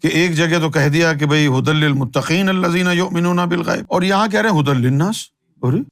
کہ ایک جگہ تو کہہ دیا کہ بھئی ھدی للمتقین الذین یؤمنون بالغیب، اور یہاں کہہ رہے ہیں ھدی للناس۔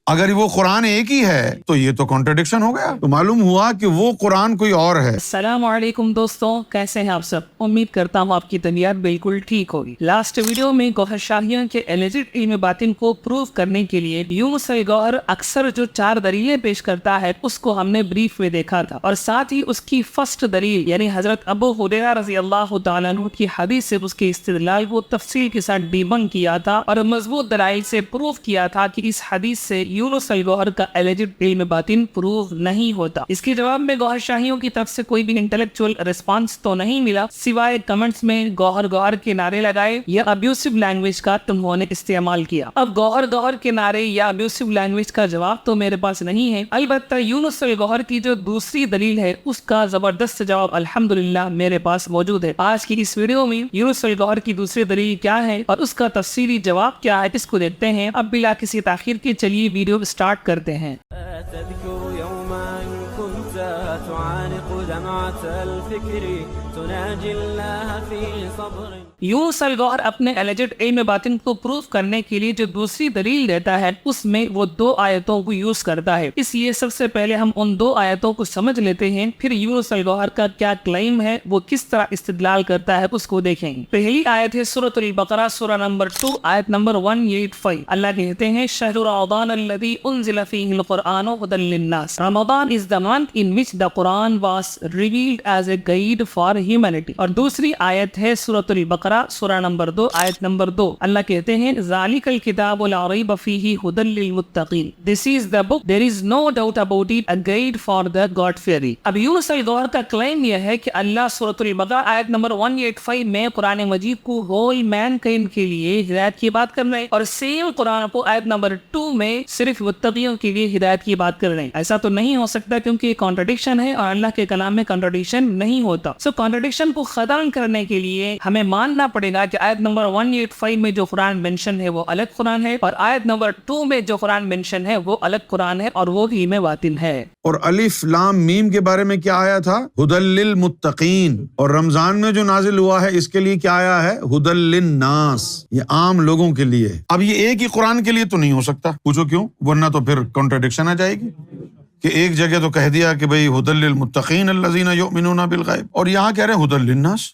اگر وہ قرآن ایک ہی ہے تو یہ تو کانٹرڈکشن ہو گیا، تو معلوم ہوا کہ وہ قرآن کوئی اور ہے۔ السلام علیکم دوستوں، کیسے ہیں آپ سب؟ امید کرتا ہوں آپ کی طبیعت بالکل ٹھیک ہوگی۔ لاسٹ ویڈیو میں گوہر شاہیوں کے اللیجڈ علم باطن کو پروف کرنے کے لیے یونس گوہر اکثر جو 4 دلیلیں پیش کرتا ہے اس کو ہم نے بریف میں دیکھا تھا، اور ساتھ ہی اس کی فرسٹ دلیل یعنی حضرت ابو ہریرہ رضی اللہ تعالیٰ عنہ کی حدیث سے اس کے استدلال کو تفصیل کے ساتھ ڈیبنک کیا تھا، اور مضبوط دلائل سے پروف کیا تھا کہ اس حدیث سے یونس گوہر کا اللیجڈ علم باطن پروف نہیں ہوتا۔ اس کے جواب میں گوہر شاہیوں کی طرف سے کوئی بھی انٹلیکچوئل رسپانس تو نہیں ملا، سوائے کمنٹس میں گوہر کے نعرے لگائے یا ابیوسو لینگویج کا تنہوں نے استعمال کیا۔ اب گوہر کے نعرے یا ابیوسو لینگویج کا جواب تو میرے پاس نہیں ہے، البتہ یونس گوہر کی جو دوسری دلیل ہے اس کا زبردست جواب الحمدللہ میرے پاس موجود ہے۔ آج کی اس ویڈیو میں یونس گوہر کی دوسری دلیل کیا ہے اور اس کا تفصیلی جواب کیا ہے اس کو دیکھتے ہیں۔ اب بلا کسی تاخیر کے چلیے ویڈیو سٹارٹ کرتے ہیں۔ تذكر يوما كنت تعانق دمعة الفكر تناجي الله في صبر۔ یونس گوہر اپنے اللیجڈ علم باطن کو پروف کرنے کے لیے جو دوسری دلیل دیتا ہے اس میں وہ 2 آیتوں کو یوز کرتا ہے، اس لیے سب سے پہلے ہم ان 2 آیتوں کو سمجھ لیتے ہیں، پھر یونس گوہر کا کیا کلیم ہے، وہ کس طرح استدلال کرتا ہے اس کو دیکھیں گے۔ پہلی آیت ہے سورۃ البقرہ سورہ نمبر 2 آیت نمبر 185۔ اللہ کہتے ہیں شہر رمضان الذی انزل فیہ القرآن ھدی للناس۔ Ramadan is the month in which the Quran was revealed as a guide for humanity۔ اور دوسری آیت ہے سورۃ البقرہ سورہ نمبر 2 آیت نمبر 2۔ اللہ کہتے ہیں ذالک الکتاب لا ریب فیہ ھدی للمتقین۔ This is the book, there is no doubt about it, a guide for the God fearing۔ اب یونس گوہر کا کلیم یہ ہے کہ اللہ سورۃ البقرہ آیت نمبر 185 میں قرآن مجید کو ہول مین کائنڈ کے لیے ہدایت کی بات کر رہے ہیں، اور سیم قرآن کو آیت نمبر 2 میں صرف متقیوں کے لیے ہدایت کی بات کر رہے ہیں۔ ایسا تو نہیں ہو سکتا کیونکہ یہ کانٹرڈکشن ہے، اور اللہ کے کلام میں کانٹرڈکشن نہیں ہوتا۔ سو کانٹرڈکشن کو ختم کرنے کے لیے ہمیں ماننا پڑے گا کہ آیت نمبر 185 میں جو قرآن مینشن ہے وہ الگ قرآن ہے، اور آیت نمبر 2 میں جو قرآن مینشن ہے وہ الگ قرآن ہے، اور وہ علم باطن ہے۔ اور الف لام میم کے بارے میں کیا آیا تھا؟ ھدی للمتقین۔ اور رمضان میں جو نازل ہوا ہے اس کے لیے کیا آیا ہے؟ ھدی للناس، یہ عام لوگوں کے لیے۔ اب یہ ایک ہی قرآن کے لیے تو نہیں ہو سکتا، پوچھو کیوں؟ ورنہ تو پھر کانٹرڈکشن آ جائے گی کہ ایک جگہ تو کہہ دیا کہ بھئی ھدی للمتقین الذین یؤمنون بالغیب، اور یہاں کہہ رہے ہیں ھدی للناس۔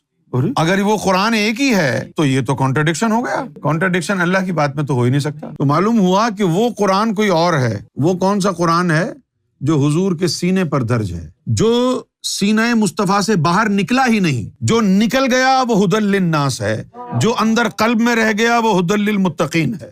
اگر وہ قرآن ایک ہی ہے تو یہ تو کانٹرڈکشن ہو گیا، کانٹرڈکشن اللہ کی بات میں تو ہو ہی نہیں سکتا۔ تو معلوم ہوا کہ وہ قرآن کوئی اور ہے۔ وہ کون سا قرآن ہے؟ جو حضور کے سینے پر درج ہے، جو سینہ مصطفیٰ سے باہر نکلا ہی نہیں، جو نکل گیا وہ ھدی للناس ہے، جو اندر قلب میں رہ گیا وہ ھدی للمتقین ہے۔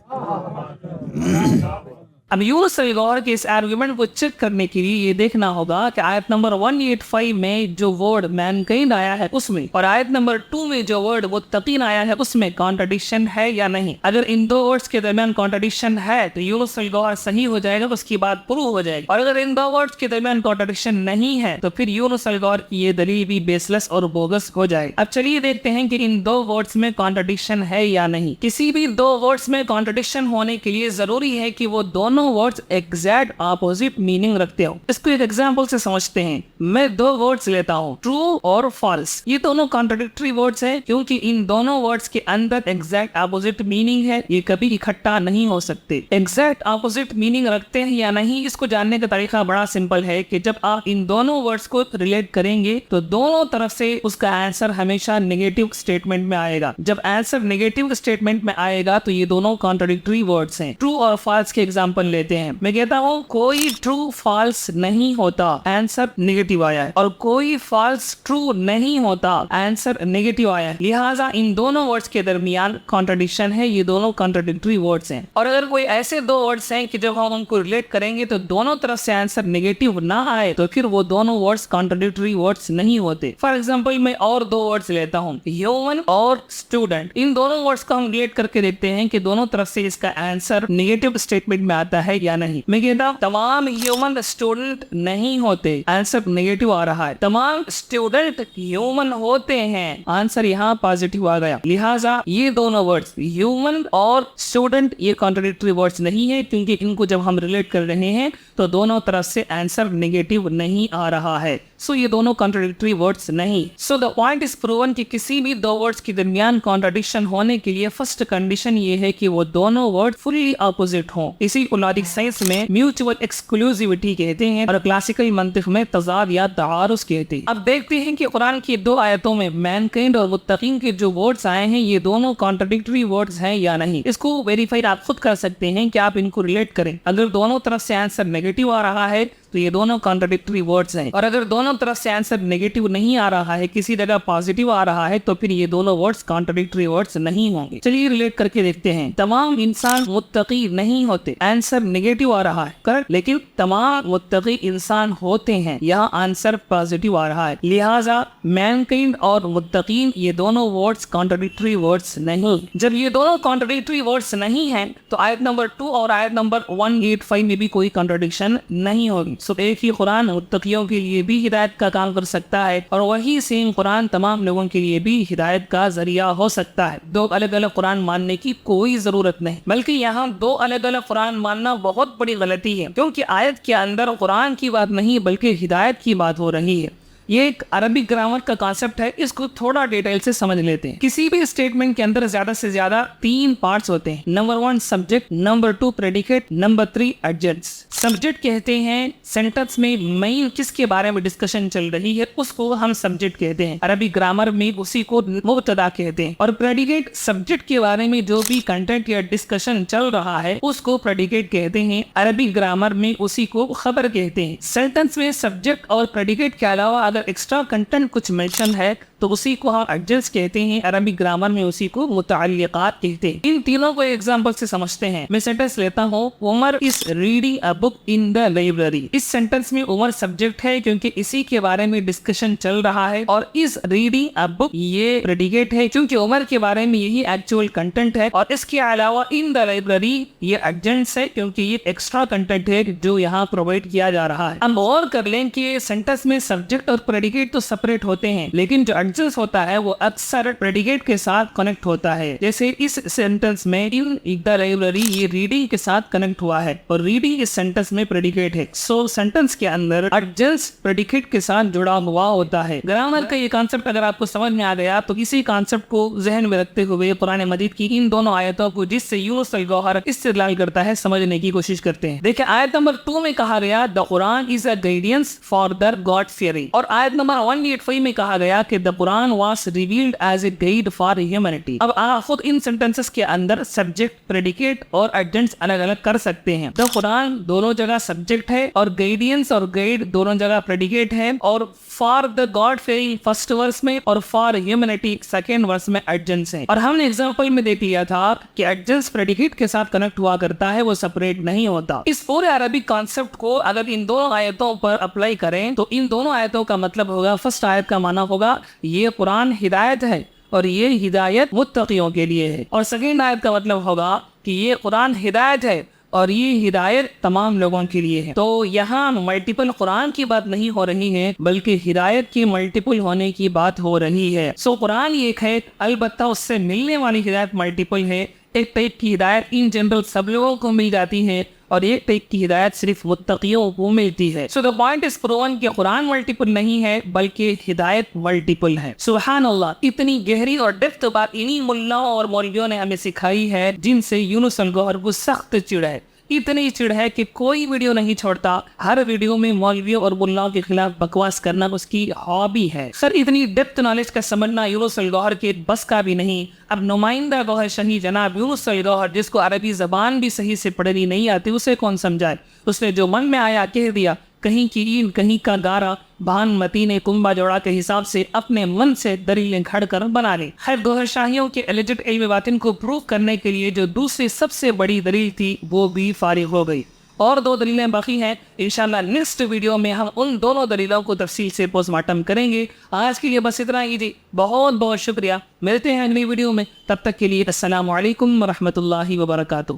اب یونس گوہر کے اس آرگومنٹ کو چیک کرنے کے لیے یہ دیکھنا ہوگا کہ آیت نمبر 185 میں جو ورڈ مینکائنڈ آیا ہے اس میں، اور آیت نمبر 2 میں جو ورڈ متقین آیا ہے اس میں کانٹرڈکشن ہے یا نہیں۔ اگر ان 2 ورڈز کے درمیان کانٹرڈکشن ہے تو یونس گوہر صحیح ہو جائے گا، اس کی بات پروو ہو جائے گی، اور اگر ان 2 ورڈز کے درمیان کانٹرڈکشن نہیں ہے تو پھر یونس گوہر کی یہ دلیل بھی بیس لیس اور بوگس ہو جائے گی۔ اب چلیے دیکھتے ہیں کہ ان 2 ورڈز میں کانٹرڈکشن ہے یا نہیں۔ کسی بھی 2 ورڈز میں کانٹرڈکشن ہونے کے لیے ضروری ہے کہ وہ دونوں ورڈز ایگزیکٹ اپوزٹ میننگ رکھتے ہوں۔ اس کو ایک ایگزامپل سے سمجھتے ہیں۔ میں 2 ورڈز لیتا ہوں، ٹرو اور فالس۔ یہ دونوں کانٹرڈکٹری ورڈز ہیں کیونکہ ان دونوں ورڈز کے اندر ایگزیکٹ اپوزٹ میننگ ہے، یہ کبھی اکٹھا نہیں ہو سکتے۔ ایگزیکٹ اپوزٹ میننگ رکھتے ہیں یا نہیں، اس کو جاننے کا طریقہ بڑا سمپل ہے کہ جب آپ ان دونوں ورڈز کو ریلیٹ کریں گے تو دونوں طرف سے اس کا آنسر ہمیشہ نیگیٹو اسٹیٹمنٹ میں آئے گا۔ جب آنسر نیگیٹو اسٹیٹمنٹ میں آئے گا تو یہ دونوں کانٹرڈکٹری ورڈز ہیں۔ ٹرو اور فالس کے ایگزامپل لیتے ہیں۔ میں کہتا ہوں کوئی ٹرو فالس نہیں ہوتا، آنسر نیگیٹو آیا ہے، اور کوئی فالس ٹرو نہیں ہوتا، آنسر نیگیٹو آیا ہے، لہٰذا ان دونوں ورڈز کے درمیان کانٹرڈکشن ہے، یہ دونوں کانٹرڈکٹری ورڈز ہیں۔ اور اگر کوئی ایسے 2 ورڈز ہیں کہ جب ہم ان کو ریلیٹ کریں گے تو دونوں طرف سے آنسر نیگیٹو نہ آئے تو پھر وہ دونوں ورڈز کانٹرڈکٹری ورڈز نہیں ہوتے۔ فار ایگزامپل میں اور 2 ورڈز لیتا ہوں، ہیومن اور اسٹوڈنٹ۔ ان دونوں ورڈز کو ہم ریلیٹ کر کے دیکھتے ہیں کہ دونوں طرف سے اس کا آنسر نیگیٹو اسٹیٹمنٹ میں آتا ہے یا نہیں۔ میں کہتا ہوں تمام ہیومن اسٹوڈنٹ نہیں ہوتے، آنسر نیگیٹو آ رہا ہے۔ تمام اسٹوڈنٹ ہیومن ہوتے ہیں، آنسر یہاں پازیٹیو آ گیا، لہٰذا یہ دونوں ورڈز ہیومن اور اسٹوڈنٹ یہ کانٹرڈکٹری ورڈز نہیں ہے، کیونکہ ان کو جب ہم ریلیٹ کر رہے ہیں تو دونوں طرف سے آنسر نیگیٹو نہیں آ رہا ہے۔ सो ये दोनों कॉन्ट्राडिक्टरी वर्ड्स नहीं। So the point is proven कि किसी भी दो वर्ड्स के दरमियान कॉन्ट्राडिक्शन होने के लिए फर्स्ट कंडीशन ये है कि वो दोनों वर्ड फुली अपोजिट हों। इसी को लॉजिक साइंस में म्यूचुअल एक्सक्लूसिविटी कहते हैं और क्लासिकल मंतिक में तजाद या तारुस कहते हैं। अब देखते हैं कि कुरान की दो आयतों में मैनकाइंड और मुत्तकीन के जो वर्ड्स आए हैं ये दोनों कॉन्ट्राडिक्टरी वर्ड्स हैं या नहीं। इसको वेरीफाई आप खुद कर सकते हैं कि आप इनको रिलेट करें। अगर दोनों तरफ से आंसर नेगेटिव आ रहा है तो ये दोनों कॉन्ट्राडिक्टरी वर्ड्स हैं, और अगर दोनों तरफ से आंसर नेगेटिव नहीं आ रहा है, किसी जगह पॉजिटिव आ रहा है, तो फिर ये दोनों वर्ड्स कॉन्ट्राडिक्टरी वर्ड्स नहीं होंगे। चलिए रिलेट करके देखते हैं। तमाम इंसान मुत्तकी नहीं होते, आंसर नेगेटिव आ रहा है करेक्ट, लेकिन तमाम मुत्तकी इंसान होते हैं, यहाँ आंसर पॉजिटिव आ रहा है। लिहाजा मैनकाइंड और मुत्तकीन ये दोनों वर्ड्स कॉन्ट्राडिक्टरी वर्ड्स नहीं। जब ये दोनों कॉन्ट्राडिक्टरी वर्ड्स नहीं है तो आयत नंबर 2 और आयत नंबर 185 में भी कोई कॉन्ट्राडिक्शन नहीं होगी। सो एक ही कुरान मुत्तकियों के लिए भी हिदायत का काम कर सकता है और वही सेम कुरान तमाम लोगों के लिए भी हिदायत का जरिया हो सकता है। दो अलग अलग कुरान मानने की कोई जरूरत नहीं, बल्कि यहाँ दो अलग अलग कुरान मानना बहुत बड़ी गलती है, क्योंकि आयत के अंदर कुरान की बात नहीं बल्कि हिदायत की बात हो रही है। ये एक अरबिक ग्रामर का कॉन्सेप्ट है, इसको थोड़ा डिटेल से समझ लेते हैं। किसी भी स्टेटमेंट के अंदर ज्यादा से ज्यादा 3 पार्ट्स होते हैं। Number 1 subject, number 2 predicate, number 3 adjuncts. Subject कहते हैं सेंटेंस में मेन किसके बारे में डिस्कशन चल रही है उसको हम सब्जेक्ट कहते हैं। अरबिक ग्रामर में उसी को मुब्तदा कहते हैं। और प्रेडिकेट सब्जेक्ट के बारे में जो भी कंटेंट या डिस्कशन चल रहा है उसको प्रेडिकेट कहते हैं। अरबिक ग्रामर में उसी को खबर कहते हैं। सेंटेंस में सब्जेक्ट और प्रेडिकेट के अलावा अगर एक्स्ट्रा कंटेंट कुछ मेंशन है तो उसी को हम एडजेक्ट्स कहते हैं। अरबिक ग्रामर में उसी को मुतअल्लिक़ात कहते हैं। इन तीनों को एग्जांपल से समझते हैं। मैं सेंटेंस लेता हूँ, Umar is reading a book in the library. इस सेंटेंस में उमर सब्जेक्ट है क्योंकि इसी के बारे में डिस्कशन चल रहा है, और इज रीडिंग अ बुक ये प्रेडिकेट है क्योंकि उमर के बारे में यही एक्चुअल कंटेंट है, और इसके अलावा इन द लाइब्रेरी ये एडजेक्ट्स है क्योंकि ये एक्स्ट्रा कंटेंट है जो यहाँ प्रोवाइड किया जा रहा है। हम और कर लें कि सेंटेंस में सब्जेक्ट और प्रेडिकेट तो सेपरेट होते हैं, लेकिन जो एडजेक्ट्स होता है वो अक्सर प्रेडिकेट के साथ कनेक्ट होता है। जैसे इस सेंटेंस में इन द लाइब्रेरी ये रीडिंग के साथ कनेक्ट हुआ है और रीडिंग इस सेंटेंस में प्रेडिकेट है। सो सेंटेंस के अंदर एडजेक्ट्स प्रेडिकेट के साथ जुड़ा हुआ होता है। ग्रामर का ये कॉन्सेप्ट अगर आपको समझ में आ गया तो इसी कॉन्सेप्ट को जहन में रखते हुए कुरान मजीद की इन दोनों आयतों को जिससे यूनुस अल-गौहर इस्तेदलाल करता है समझने की कोशिश करते हैं। देखिए आयत नंबर 2 में कहा गया the Quran is a guidance for the God fearing, और आयत नंबर 185 में कहा गया कि the Quran was revealed as a guide for humanity. अब आप खुद इन सेंटेंसेस के अंदर सब्जेक्ट, प्रेडिकेट और एडजेक्ट्स अलग अलग कर सकते हैं। द कुरान दोनों जगह सब्जेक्ट है और गाइडेंस और गाइड दोनों जगह प्रेडिकेट है, और for the God fearing first verse में और फॉर ह्यूमैनिटी सेकंड वर्स में एडजेक्ट्स हैं। और हमने एग्जांपल में देख लिया था कि एडजेक्ट्स प्रेडिकेट के साथ कनेक्ट हुआ करता है, वो सेपरेट नहीं होता। इस पूरे अरबिक कॉन्सेप्ट को अगर इन दोनों आयतों पर अप्लाई करें तो इन दोनों आयतों का मतलब होगा, फर्स्ट आयत का माना होगा ये कुरान हिदायत है और ये हिदायत मुत्तकियों के लिए है, और सेकंड आयत का मतलब होगा कि ये कुरान हिदायत है और ये हिदायत तमाम लोगों के लिए है। तो यहाँ मल्टीपल कुरान की बात नहीं हो रही है बल्कि हिदायत की मल्टीपल होने की बात हो रही है। सो कुरान एक है, अलबत्ता उससे मिलने वाली हिदायत मल्टीपल है। एक टाइप की हिदायत इन जनरल सब लोगों को मिल जाती है और एक टाइप की हिदायत सिर्फ मुत्तकियों को मिलती है। So the point is proven कि कुरान मल्टीपल नहीं है बल्कि हिदायत मल्टीपल है। सुभान अल्लाह, इतनी गहरी और डेप्थ बात इन्हीं मुल्लाओं और मौलवियों ने हमें सिखाई है जिनसे यूनुस अल-गौहर को सख्त चिढ़ है। इतनी चिढ़ है कि कोई वीडियो नहीं छोड़ता, हर वीडियो में मौलवियों और मुल्लाओं के खिलाफ बकवास करना उसकी हॉबी है। सर इतनी डेप्थ नॉलेज का समझना यूनुस अल-गौहर के बस का भी नहीं। अब नुमाइंदा गौहर शही जनाब यूनुस अल-गौहर, जिसको अरबी जबान भी सही से पढ़नी नहीं आती, उसे कौन समझाए? उसने जो मन में आया कह दिया, कहीं की ईन कहीं का गारा, भानमती ने कुंभा जोड़ा के हिसाब से अपने मन से दलीलें खड़ कर बना ली। खैर गौहर शाहियों के एलिजिड इल्म बातिन को प्रूव करने के लिए जो दूसरी सबसे बड़ी दलील थी वो भी फारिग हो गई, और 2 दलीलें बाकी हैं। इंशाल्लाह नेक्स्ट वीडियो में हम उन दोनों दलीलों को तफसील से पोस्टमार्टम करेंगे। आज के लिए बस इतना ही जी, बहुत बहुत शुक्रिया। मिलते हैं अगली वीडियो में, तब तक के लिए अस्सलामु अलैकुम व रहमतुल्लाहि व बरकातुहू।